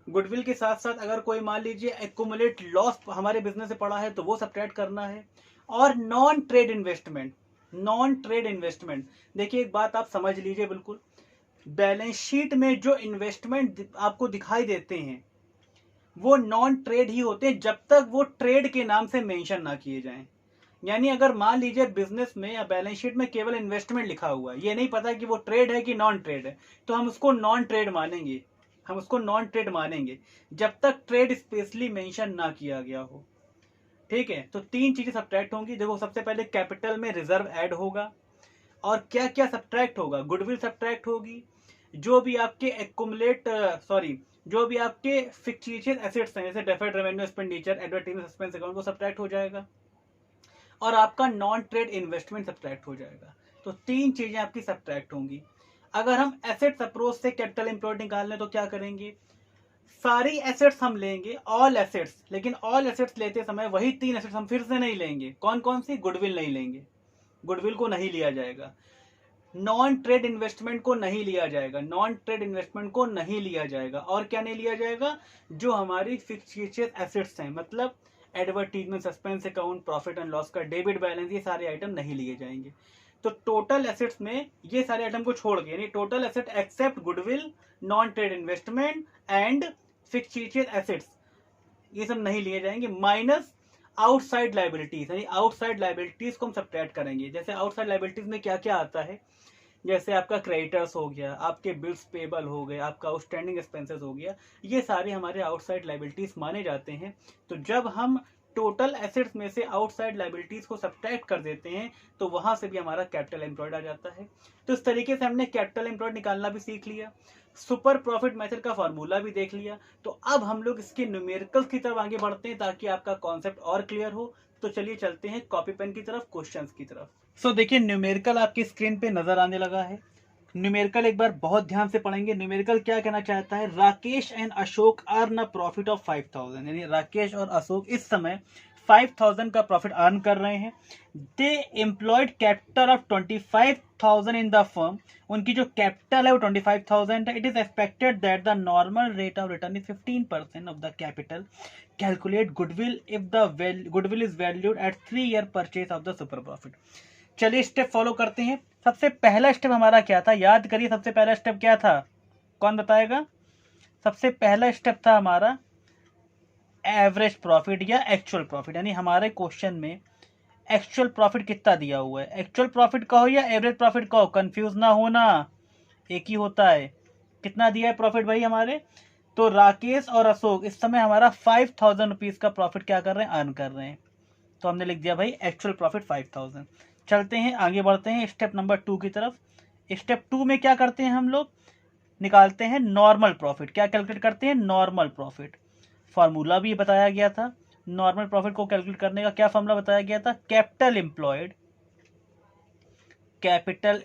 गुडविल के साथ साथ अगर कोई मान लीजिए एक्यूमुलेट लॉस हमारे बिजनेस से पड़ा है तो वो सब्ट्रैक्ट करना है। और नॉन ट्रेड इन्वेस्टमेंट, देखिए एक बात आप समझ लीजिए बिल्कुल, बैलेंस शीट में जो इन्वेस्टमेंट आपको दिखाई देते हैं वो नॉन ट्रेड ही होते हैं जब तक वो ट्रेड के नाम से मेंशन ना किए जाएं। यानी अगर मान लीजिए बिजनेस में या बैलेंस शीट में केवल इन्वेस्टमेंट लिखा हुआ है, ये नहीं पता कि वो ट्रेड है कि नॉन ट्रेड है, तो हम उसको नॉन ट्रेड मानेंगे जब तक ट्रेड स्पेशली मेंशन ना किया गया हो, ठीक है। तो तीन चीजें सब्ट्रैक्ट होंगी। देखो सबसे पहले कैपिटल में रिजर्व ऐड होगा, और क्या क्या सब्ट्रैक्ट होगा, गुडविल सब्ट्रैक्ट होगी, जो भी आपके फिक्टिशियस एसेट्स हैं जैसे deferred revenue, expenditure, advertisement, suspense account वो सब्ट्रैक्ट हो जाएगा, और आपका नॉन ट्रेड इन्वेस्टमेंट सब्ट्रैक्ट हो जाएगा। तो तीन चीजें आपकी सब्ट्रैक्ट होंगी। अगर हम एसेट्स अप्रोच से कैपिटल एम्प्लॉयड निकालने तो क्या करेंगे, सारी एसेट्स हम लेंगे, ऑल एसेट्स, लेकिन ऑल एसेट्स लेते समय वही तीन एसेट्स हम फिर से नहीं लेंगे। कौन कौन सी, गुडविल नहीं लेंगे, गुडविल को नहीं लिया जाएगा, नॉन ट्रेड इन्वेस्टमेंट को नहीं लिया जाएगा, और क्या नहीं लिया जाएगा, जो हमारी फिक्टिशियस एसेट्स हैं, मतलब advertisement, suspense account, profit and loss का डेबिट बैलेंस, ये सारे आइटम नहीं लिए जाएंगे। तो टोटल एसेट्स में ये सारे आइटम को छोड़ के, यानी total asset except goodwill, non trade investment and fictitious assets, ये सब नहीं लिए जाएंगे, माइनस आउटसाइड लायबिलिटीज, यानी आउटसाइड लायबिलिटीज को हम सब्ट्रैक्ट करेंगे। जैसे आउटसाइड लायबिलिटीज में क्या क्या आता है, जैसे आपका क्रेडिटर्स हो गया, आपके बिल्स पेबल हो गए, आपका आउटस्टैंडिंग एक्सपेंसेस हो गया, ये सारे हमारे आउटसाइड लायबिलिटीज माने जाते हैं। तो जब हम टोटल एसेट्स में से आउटसाइड लायबिलिटीज को सब्ट्रैक्ट कर देते हैं तो वहां से भी हमारा कैपिटल एम्प्लॉयड आ जाता है। तो इस तरीके से हमने कैपिटल एम्प्लॉयड निकालना भी सीख लिया, सुपर प्रॉफिट मेथड का फॉर्मूला भी देख लिया। तो अब हम लोग इसके न्यूमेरिकल्स की तरफ आगे बढ़ते हैं ताकि आपका कॉन्सेप्ट और क्लियर हो। तो चलिए चलते हैं कॉपी पेन की तरफ, क्वेश्चंस की तरफ। सो देखिए न्यूमेरिकल आपकी स्क्रीन पे नजर आने लगा है। न्यूमेरिकल एक बार बहुत ध्यान से पढ़ेंगे। न्यूमेरिकल क्या कहना चाहता है, Rakesh and Ashok earn a profit of 5000, यानी राकेश और अशोक इस समय 5000 का प्रॉफिट अर्न कर रहे हैं। They employed capital of 25000 in the firm, उनकी जो कैपिटल है वो 25000 है। It is expected that the normal rate of return is 15% of the capital. Calculate goodwill if the goodwill is valued at 3 year purchase of the super profit. चलिए step follow करते हैं। सबसे पहला स्टेप हमारा क्या था, याद करिए सबसे पहला स्टेप क्या था, कौन बताएगा। सबसे पहला स्टेप था हमारा एवरेज प्रॉफिट या एक्चुअल प्रॉफिट, यानी हमारे क्वेश्चन में एक्चुअल प्रॉफिट कितना दिया हुआ है। एक्चुअल प्रॉफिट कहो या एवरेज प्रॉफिट कहो, कंफ्यूज ना होना, एक ही होता है। कितना दिया है प्रॉफिट भाई हमारे? तो राकेश और अशोक इस समय हमारा 5000 रुपीज़ का प्रॉफिट क्या कर रहे हैं? अर्न कर रहे हैं। तो हमने लिख दिया भाई एक्चुअल प्रॉफिट 5000। चलते हैं आगे बढ़ते हैं स्टेप नंबर 2 की तरफ। स्टेप 2 में क्या करते हैं हम लोग? निकालते हैं नॉर्मल प्रॉफिट। क्या कैलकुलेट करते हैं? Normal profit. फॉर्मूला भी बताया गया था। नॉर्मल प्रॉफिट को कैलकुलेट करने का क्या फॉर्मूला बताया गया था? Capital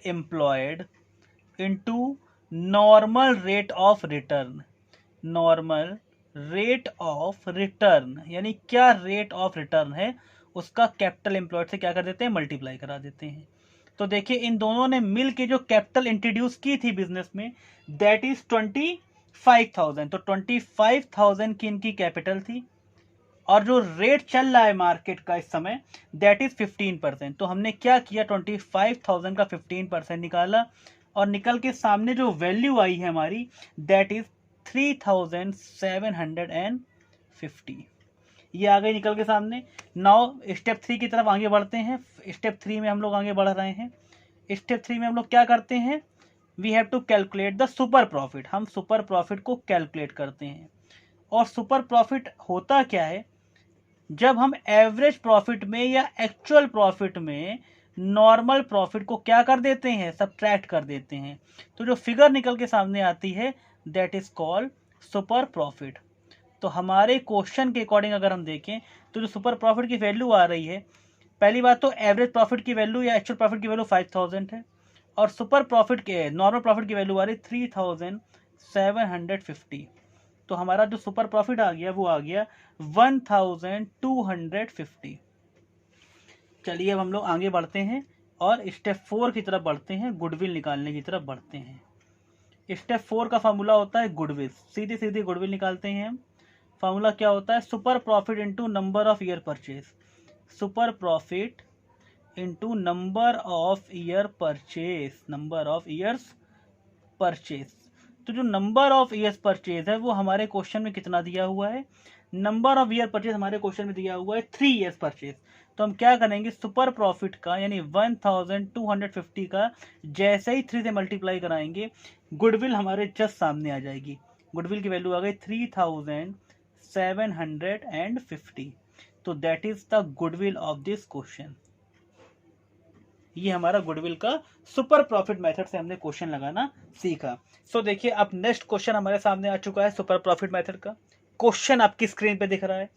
employed into normal rate of return. Normal rate of return यानी क्या रेट ऑफ रिटर्न है उसका कैपिटल एम्प्लॉयड से क्या कर देते हैं? मल्टीप्लाई करा देते हैं। तो देखिए इन दोनों ने मिल के जो कैपिटल इंट्रोड्यूस की थी बिजनेस में, दैट इज 25,000। तो 25,000 की इनकी कैपिटल थी और जो रेट चल रहा है मार्केट का इस समय दैट इज 15%। तो हमने क्या किया? 25,000 का 15% निकाला और निकल के सामने जो वैल्यू आई है हमारी दैट इज 3,750। ये आ गई निकल के सामने। नाउ स्टेप 3 की तरफ आगे बढ़ते हैं। स्टेप 3 में हम लोग आगे बढ़ रहे हैं। स्टेप 3 में हम लोग क्या करते हैं? We have to calculate the super profit. हम सुपर प्रॉफिट को कैलकुलेट करते हैं। और सुपर प्रॉफिट होता क्या है? जब हम एवरेज प्रॉफिट में या एक्चुअल प्रॉफिट में नॉर्मल प्रॉफिट को क्या कर देते हैं? सब्ट्रैक्ट कर देते हैं। तो जो फिगर निकल के सामने आती है that is called super profit. तो हमारे क्वेश्चन के अकॉर्डिंग अगर हम देखें तो जो सुपर प्रॉफिट की वैल्यू आ रही है, पहली बात तो एवरेज प्रॉफिट की वैल्यू या एक्चुअल प्रॉफिट की वैल्यू 5000 है और सुपर प्रॉफिट के नॉर्मल प्रॉफिट की वैल्यू आ रही 3750। तो हमारा जो सुपर प्रॉफिट आ गया वो आ गया 1250। चलिए अब हम लोग आगे बढ़ते हैं और स्टेप 4 की तरफ बढ़ते हैं, गुडविल निकालने की तरफ बढ़ते हैं। स्टेप 4 का फॉर्मूला होता है गुडविल। सीधी सीधी गुडविल निकालते हैं हम। फॉर्मूला क्या होता है? Super profit into number of year purchase. Super profit into number of year purchase. Number of years purchase. तो जो नंबर ऑफ ईयर्स परचेज है वो हमारे क्वेश्चन में कितना दिया हुआ है? नंबर ऑफ ईयर परचेज हमारे क्वेश्चन में दिया हुआ है 3 ईयर्स परचेज। तो हम क्या करेंगे? सुपर प्रॉफिट का यानी 1250 का जैसे ही 3 से मल्टीप्लाई कराएंगे गुडविल हमारे जस्ट सामने आ जाएगी। गुडविल की वैल्यू आ गई 3750। तो that is the goodwill of this question. ये हमारा गुडविल का सुपर प्रॉफिट मेथड से हमने क्वेश्चन लगाना सीखा। सो देखिए अब नेक्स्ट क्वेश्चन हमारे सामने आ चुका है सुपर प्रॉफिट मेथड का। क्वेश्चन आपकी स्क्रीन पे दिख रहा है।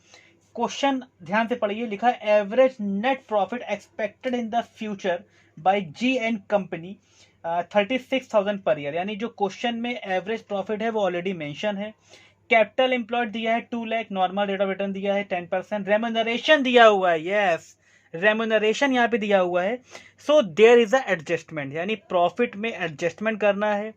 क्वेश्चन ध्यान से पढ़िए। लिखा है average net profit expected in the future by G and company 36,000 per year. यानी जो क्वेश्चन में एवरेज प्रॉफिट है वो ऑलरेडी मेंशन है। कैपिटल एम्प्लॉयड दिया है 2 lakh, normal rate of return दिया है 10%, रेम्यूनरेशन दिया हुआ है, यस रेम्यूनरेशन यहाँ पे दिया हुआ है। So there is a adjustment, यानी प्रॉफिट में एडजस्टमेंट करना है।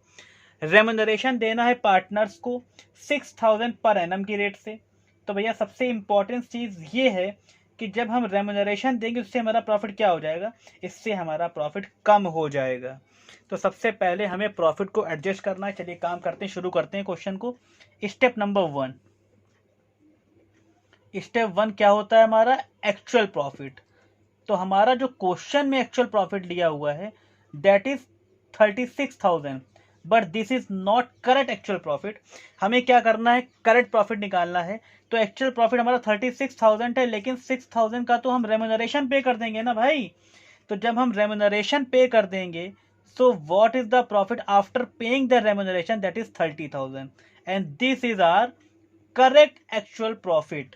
रेम्यूनरेशन देना है पार्टनर्स को 6,000 पर एनम की रेट से। तो भैया सबसे इंपॉर्टेंट चीज ये है कि जब हम रेम्यूनरेशन देंगे उससे हमारा प्रॉफिट क्या हो जाएगा? इससे हमारा प्रॉफिट कम हो जाएगा। तो सबसे पहले हमें प्रॉफिट को एडजस्ट करना है। चलिए काम करते हैं, शुरू करते हैं क्वेश्चन को। Step number 1। स्टेप 1 क्या होता है हमारा? Actual profit. तो हमारा जो क्वेश्चन में एक्चुअल प्रॉफिट लिया हुआ है that is 36,000, but this is not correct actual profit. हमें क्या करना है? करेक्ट प्रॉफिट निकालना है। तो एक्चुअल प्रॉफिट हमारा 36,000 है, लेकिन 6,000 का तो हम रेम्यूनरेशन पे कर देंगे ना भाई। तो जब हम रेम्यूनरेशन पे कर देंगे so what is the profit after paying the remuneration? That is 30,000 and this is our correct actual profit.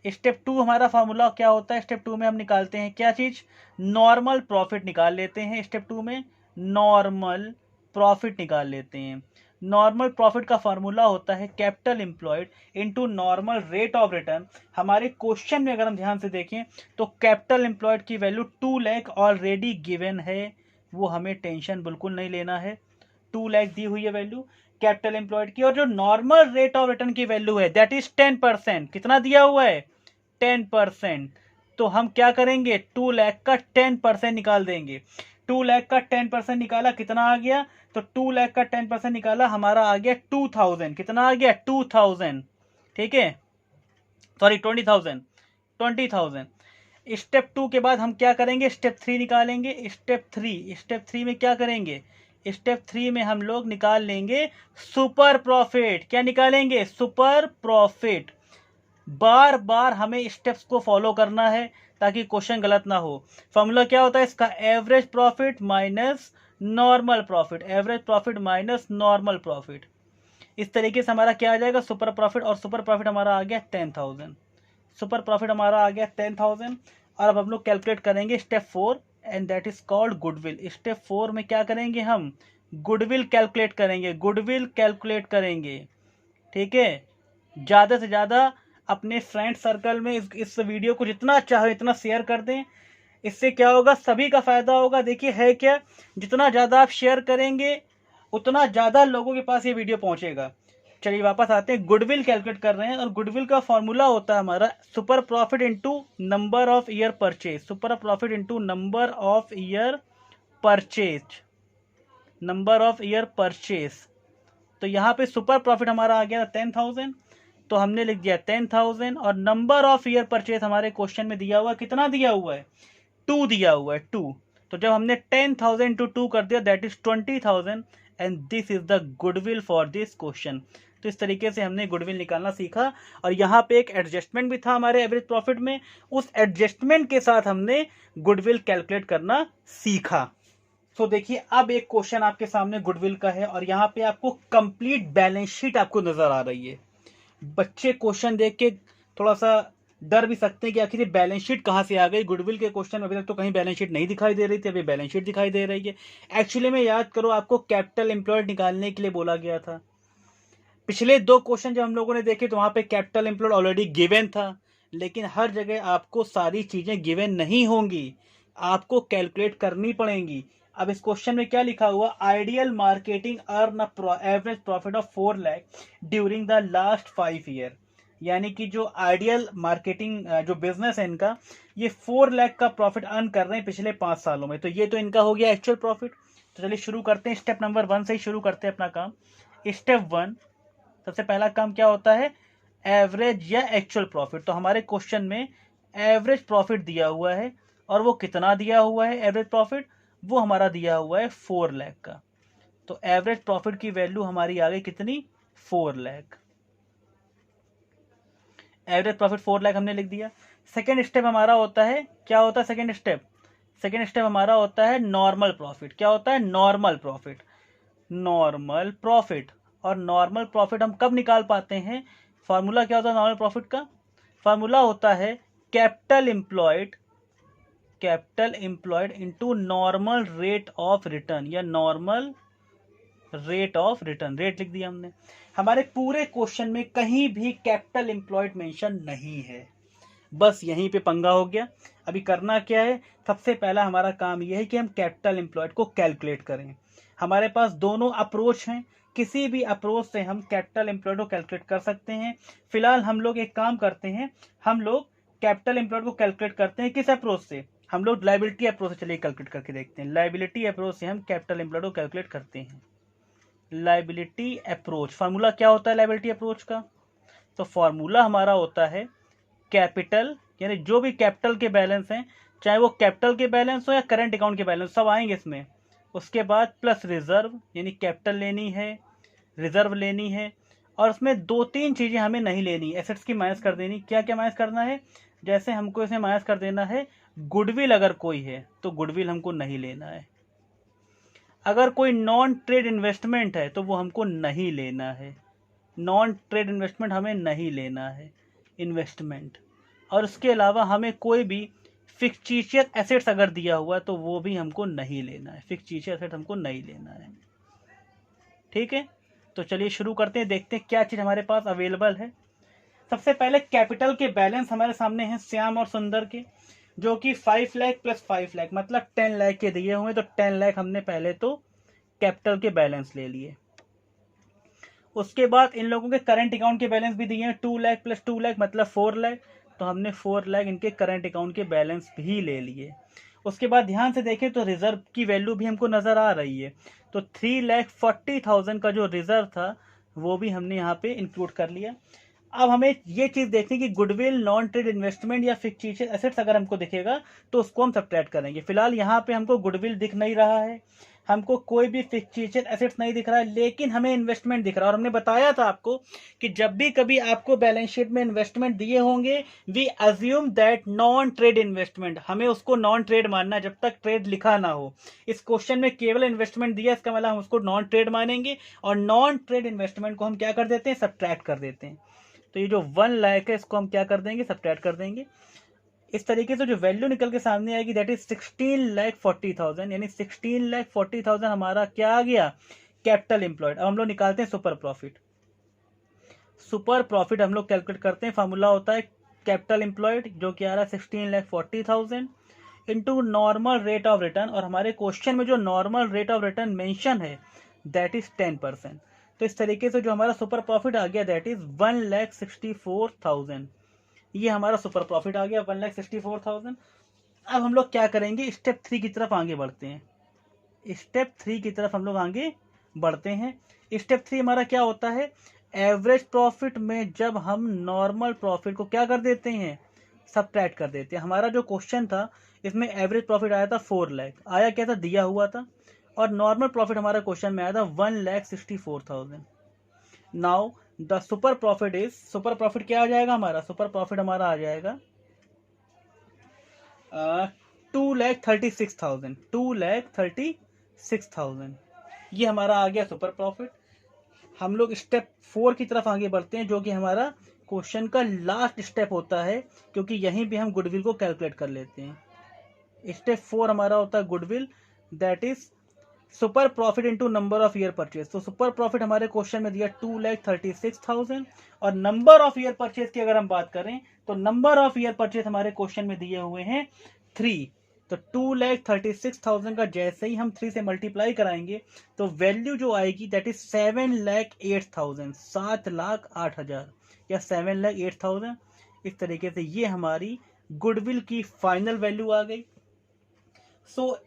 Step 2 हमारा फॉर्मूला क्या होता है? स्टेप 2 में हम निकालते हैं क्या चीज? नॉर्मल प्रॉफिट निकाल लेते हैं। स्टेप 2 में नॉर्मल प्रॉफिट निकाल लेते हैं। नॉर्मल प्रॉफिट का फॉर्मूला होता है capital employed into normal rate of return. हमारे क्वेश्चन में अगर हम ध्यान से देखें तो कैपिटल एम्प्लॉयड की वैल्यू 2 लाख ऑलरेडी गिवन है, वो हमें टेंशन बिल्कुल नहीं लेना है। 2 लाख दी हुई है वैल्यू कैपिटल एम्प्लॉयड की। और जो नॉर्मल रेट ऑफ रिटर्न की वैल्यू है दैट इज 10%। कितना दिया हुआ है? 10%। तो हम क्या करेंगे? 2 लाख का 10% निकाल देंगे। 2 लाख का 10% निकाला, कितना आ गया? तो 2 लाख का 10% निकाला, हमारा आ गया 2000। कितना आ गया? 2000। ठीक है, सॉरी 20,000। स्टेप 2 के बाद हम क्या करेंगे? स्टेप 3 निकालेंगे। स्टेप 3 में क्या करेंगे? स्टेप 3 में हम लोग निकाल लेंगे सुपर प्रॉफिट। क्या निकालेंगे? Super profit. बार बार हमें स्टेप्स को फॉलो करना है ताकि क्वेश्चन गलत ना हो। फॉर्मूला क्या होता है इसका? Average profit minus normal profit, average profit minus normal profit. इस तरीके से हमारा क्या आ जाएगा? Super profit. और सुपर प्रॉफिट हमारा आ गया 10,000। सुपर प्रॉफिट हमारा आ गया 10,000। और अब हम लोग कैलकुलेट करेंगे step 4 and that is called goodwill. Step 4 में क्या करेंगे? हम गुडविल कैलकुलेट करेंगे, गुडविल कैलकुलेट करेंगे। ठीक है, ज़्यादा से ज़्यादा अपने फ्रेंड सर्कल में इस वीडियो को जितना चाहे इतना शेयर कर दें। इससे क्या होगा? सभी का फायदा होगा। देखिए है क्या, जितना ज़्यादा आप शेयर करेंगे उतना ज़्यादा लोगों के पास ये वीडियो पहुंचेगा। चलिए वापस आते हैं, गुडविल कैलकुलेट कर रहे हैं और गुडविल का फॉर्मूला होता है हमारा super profit into number of year purchase. Super profit into number of year purchase, number of year purchase. तो यहाँ पे सुपर प्रॉफिट हमारा आ गया 10,000, तो हमने लिख दिया 10,000। और नंबर ऑफ ईयर परचेज हमारे क्वेश्चन में दिया हुआ, कितना दिया हुआ है? 2 दिया हुआ है, 2। तो जब हमने 10,000 टू 2 कर दिया that is 20,000 and this is the goodwill for this question. तो इस तरीके से हमने गुडविल निकालना सीखा। और यहाँ पे एक एडजस्टमेंट भी था हमारे एवरेज प्रॉफिट में, उस एडजस्टमेंट के साथ हमने गुडविल कैलकुलेट करना सीखा। तो देखिए अब एक क्वेश्चन आपके सामने गुडविल का है और यहाँ पे आपको कंप्लीट बैलेंस शीट आपको नजर आ रही है। बच्चे क्वेश्चन देख के थोड़ा सा डर भी सकते हैं कि आखिर ये बैलेंस शीट कहाँ से आ गई। गुडविल के क्वेश्चन में अभी तक तो कहीं बैलेंस शीट नहीं दिखाई दे रही थी, अभी बैलेंस शीट दिखाई दे रही है। एक्चुअली में याद करो, आपको कैपिटल एम्प्लॉयड निकालने के लिए बोला गया था। पिछले 2 क्वेश्चन जब हम लोगों ने देखे तो वहां पे कैपिटल एम्प्लॉयड ऑलरेडी गिवन था, लेकिन हर जगह आपको सारी चीजें गिवन नहीं होंगी, आपको कैलकुलेट करनी पड़ेंगी। अब इस क्वेश्चन में क्या लिखा हुआ? Ideal marketing earn average profit of 4 lakh during the last 5 year. यानी कि जो आइडियल मार्केटिंग जो बिजनेस है इनका, ये 4 लाख का प्रॉफिट अर्न कर रहे हैं पिछले 5 सालों में। तो ये तो इनका हो गया एक्चुअल प्रॉफिट। तो चलिए शुरू करते हैं, स्टेप नंबर 1 से ही शुरू करते हैं अपना काम। स्टेप 1, सबसे पहला काम क्या होता है? एवरेज या एक्चुअल प्रॉफिट। तो हमारे क्वेश्चन में एवरेज प्रॉफिट दिया हुआ है और वो कितना दिया हुआ है? एवरेज प्रॉफिट वो हमारा दिया हुआ है 4 लाख का। तो एवरेज प्रॉफिट की वैल्यू हमारी आ गई कितनी? 4 लाख। एवरेज प्रॉफिट 4 लाख हमने लिख दिया। सेकेंड स्टेप हमारा होता है, क्या होता है सेकेंड स्टेप? सेकेंड स्टेप हमारा होता है नॉर्मल प्रॉफिट। क्या होता है? Normal profit. Normal profit. और नॉर्मल प्रॉफिट हम कब निकाल पाते हैं? फॉर्मूला क्या होता है नॉर्मल प्रॉफिट का? फॉर्मूला होता है capital employed, capital employed into normal rate of return या normal rate of return. Rate लिख दिया हमने। हमारे पूरे क्वेश्चन में कहीं भी कैपिटल एम्प्लॉयड मेंशन नहीं है, बस यहीं पे पंगा हो गया। अभी करना क्या है? सबसे पहला हमारा काम यह है कि हम कैपिटल एम्प्लॉयड को कैलकुलेट करें। हमारे पास दोनों अप्रोच हैं, किसी भी अप्रोच से हम कैपिटल एम्प्लॉयड को कैलकुलेट कर सकते हैं। फिलहाल हम लोग एक काम करते हैं, हम लोग कैपिटल एम्प्लॉयड को कैलकुलेट करते हैं किस अप्रोच से? हम लोग लायबिलिटी अप्रोच से चलिए कैलकुलेट करके देखते हैं। लायबिलिटी अप्रोच से हम कैपिटल एम्प्लॉयड को कैलकुलेट करते हैं। लायबिलिटी अप्रोच, फार्मूला क्या होता है लायबिलिटी अप्रोच का? तो फार्मूला हमारा होता है कैपिटल, यानी जो भी कैपिटल के बैलेंस हैं, चाहे वो कैपिटल के बैलेंस हो या करंट अकाउंट के बैलेंस, सब आएंगे इसमें। उसके बाद प्लस रिजर्व, यानी कैपिटल लेनी है, रिजर्व लेनी है, और उसमें 2-3 चीजें हमें नहीं लेनी, एसेट्स की माइनस कर देनी। क्या क्या माइनस करना है? जैसे हमको इसे माइनस कर देना है गुडविल, अगर कोई है तो गुडविल हमको नहीं लेना है। अगर कोई नॉन ट्रेड इन्वेस्टमेंट है तो वो हमको नहीं लेना है, नॉन ट्रेड इन्वेस्टमेंट हमें नहीं लेना है, इन्वेस्टमेंट। और उसके अलावा हमें कोई भी फिक्टिशियस एसेट्स अगर दिया हुआ है तो वो भी हमको नहीं लेना है, फिक्टिशियस एसेट हमको नहीं लेना है। ठीक है, तो चलिए शुरू करते हैं, देखते हैं क्या चीज़ हमारे पास अवेलेबल है। सबसे पहले कैपिटल के बैलेंस हमारे सामने हैं श्याम और सुंदर के, जो कि 5 लाख प्लस 5 लाख मतलब 10 लाख के दिए हुए। तो 10 लाख हमने पहले तो कैपिटल के बैलेंस ले लिए। उसके बाद इन लोगों के करंट अकाउंट के बैलेंस भी दिए हैं, 2 लाख प्लस 2 लाख मतलब 4 लाख। तो हमने 4 लाख इनके करंट अकाउंट के बैलेंस भी ले लिए। उसके बाद ध्यान से देखें तो रिजर्व की वैल्यू भी हमको नजर आ रही है। तो 3,40,000 का जो रिजर्व था वो भी हमने यहाँ पे इंक्लूड कर लिया। अब हमें ये चीज देखनी कि गुडविल, नॉन ट्रेड इन्वेस्टमेंट या फिक्टिशियस एसेट्स अगर हमको दिखेगा तो उसको हम सब्ट्रैक्ट करेंगे। फिलहाल यहाँ पे हमको गुडविल दिख नहीं रहा है, हमको कोई भी फिक्चर एसेट्स नहीं दिख रहा है, लेकिन हमें इन्वेस्टमेंट दिख रहा है। और हमने बताया था आपको कि जब भी कभी आपको बैलेंस शीट में इन्वेस्टमेंट दिए होंगे, we assume that non trade investment, हमें उसको नॉन ट्रेड मानना जब तक ट्रेड लिखा ना हो। इस क्वेश्चन में केवल इन्वेस्टमेंट दिया, इसका मतलब हम उसको नॉन ट्रेड मानेंगे, और नॉन ट्रेड इन्वेस्टमेंट को हम क्या कर देते हैं, सब्ट्रैक्ट कर देते हैं। तो ये जो 1 लाख है इसको हम क्या कर देंगे, सब्ट्रैक्ट कर देंगे। इस तरीके से जो वैल्यू निकल के सामने आएगी दैट इज 16,40,000, यानी 16,40,000 हमारा क्या आ गया, कैपिटल एम्प्लॉयड। अब हम लोग निकालते हैं सुपर प्रॉफिट। सुपर प्रॉफिट हम लोग कैलकुलेट करते हैं, फार्मूला होता है कैपिटल एम्प्लॉयड जो कि आ रहा है 16,40,000 into normal rate of return, और हमारे क्वेश्चन में जो normal rate of return mention है दैट इज 10%। तो इस तरीके से जो हमारा सुपर प्रॉफिट आ गया दैट इज 1,64,000, ये हमारा सुपर प्रॉफिट आ गया 1,64,000। अब हम लोग क्या करेंगे, स्टेप 3 की तरफ आगे बढ़ते हैं। स्टेप 3 की तरफ हम लोग आगे बढ़ते हैं। स्टेप 3 हमारा क्या होता है, एवरेज प्रॉफिट में जब हम नॉर्मल प्रॉफिट को क्या कर देते हैं, सब्ट्रैक्ट कर देते हैं। हमारा जो क्वेश्चन था इसमें एवरेज प्रॉफिट आया था 4 लाख, आया क्या था, दिया हुआ था, और नॉर्मल प्रॉफिट हमारा क्वेश्चन में आया था 1,64,000। Now the super profit is, super profit क्या आ जाएगा हमारा, सुपर प्रॉफिट हमारा आ जाएगा 2,36,000, 2,36,000, ये हमारा आ गया सुपर प्रॉफिट। हम लोग स्टेप 4 की तरफ आगे बढ़ते हैं जो कि हमारा क्वेश्चन का लास्ट स्टेप होता है, क्योंकि यहीं पे हम गुडविल को कैलकुलेट कर लेते हैं। स्टेप 4 हमारा होता है goodwill, that is super profit into number of year purchase. तो सुपर प्रॉफिट हमारे क्वेश्चन में दिया 2,36,000, और नंबर ऑफ ईयर परचेज की अगर हम बात करें तो नंबर ऑफ ईयर परचेज हमारे क्वेश्चन में दिए हुए हैं 3। तो 2,36,000 का जैसे ही हम 3 से मल्टीप्लाई कराएंगे तो वैल्यू जो आएगी दैट इज 7,08,000, 7,08,000 या 7,08,000। इस तरीके से ये हमारी गुडविल की फाइनल वैल्यू आ गई।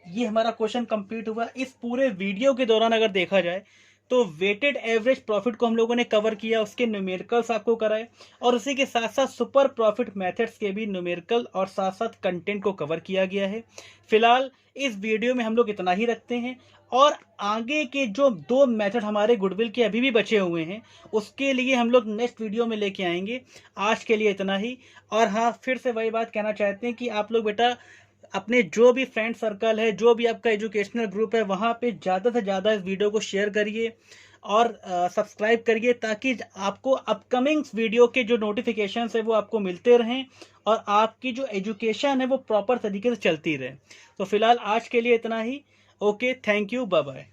ये हमारा क्वेश्चन कंप्लीट हुआ। इस पूरे वीडियो के दौरान अगर देखा जाए तो वेटेड एवरेज प्रॉफिट को हम लोगों ने कवर किया, उसके न्यूमेरिकल्स आपको कराए, और उसी के साथ साथ सुपर प्रॉफिट मेथड्स के भी न्यूमेरिकल और साथ साथ कंटेंट को कवर किया गया है। फिलहाल इस वीडियो में हम लोग इतना ही रखते हैं, और आगे के जो 2 मेथड हमारे गुडविल के अभी भी बचे हुए हैं उसके लिए हम लोग नेक्स्ट वीडियो में लेके आएंगे। आज के लिए इतना ही। और हाँ, फिर से वही बात कहना चाहते हैं कि आप लोग बेटा अपने जो भी फ्रेंड सर्कल है, जो भी आपका एजुकेशनल ग्रुप है, वहाँ पे ज़्यादा से ज़्यादा इस वीडियो को शेयर करिए और सब्सक्राइब करिए, ताकि आपको अपकमिंग वीडियो के जो नोटिफिकेशन है वो आपको मिलते रहें और आपकी जो एजुकेशन है वो प्रॉपर तरीके से चलती रहे। तो फिलहाल आज के लिए इतना ही। Okay, thank you, bye bye.